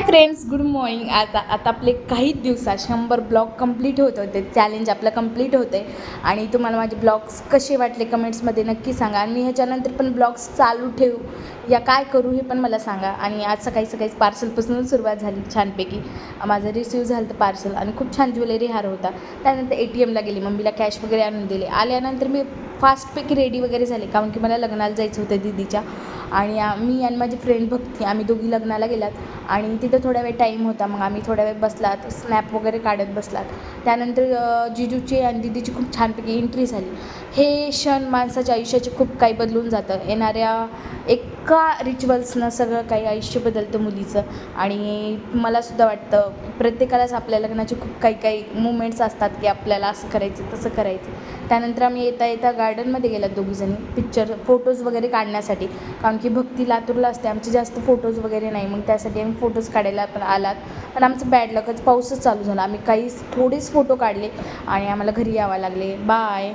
Friends, good morning. आता आपले काही दिवसात 100 ब्लॉग कंप्लीट होत होते. चॅलेंज आपलं कंप्लीट होतं आहे आणि तुम्हाला माझे ब्लॉग्स कसे वाटले कमेंट्समध्ये नक्की सांगा. आणि मी ह्याच्यानंतर पण ब्लॉग्स चालू ठेवू या काय करू हे पण मला सांगा. आणि आज सकाळीच पार्सलपासून सुरुवात झाली छानपैकी. माझं रिसीव झालं तर पार्सल आणि खूप छान ज्वेलरी हार होता. त्यानंतर ATMला गेली, मम्मीला कॅश वगैरे आणून दिले. आल्यानंतर मी फास्टपैकी रेडी वगैरे झाले, कारण की मला लग्नाला जायचं होतं दीदीच्या. आणि मी आणि माझी फ्रेंड भक्ती आम्ही दोघी लग्नाला गेलात आणि तिथं थोडा वेळ टाईम होता. मग आम्ही थोड्या वेळ बसलात, स्नॅप वगैरे काढत बसलात. त्यानंतर जिजूची आणि दीदीची खूप छानपैकी एंट्री झाली. हे क्षण माणसाच्या आयुष्याचे खूप काही बदलून जातं. येणाऱ्या एका रिच्युअल्सनं सगळं काही आयुष्य बदलतं मुलीचं. आणि मलासुद्धा वाटतं प्रत्येकालाच आपल्या लग्नाचे खूप काही मुमेंट्स असतात की आपल्याला असं करायचं तसं करायचं. त्यानंतर आम्ही येता गार्डनमध्ये गेलात दोघीजणी पिक्चर फोटोज वगैरे काढण्यासाठी, कारण की भक्ती लातूरला असते. आमचे जास्त फोटोज वगैरे नाही, मग त्यासाठी आम्ही फोटोज काढायला पण आलात. पण आमचं बॅड लकच पाऊसच चालू झाला. आम्ही थोडेच फोटो काढले आणि आम्हाला घरी यावं लागले. बाय.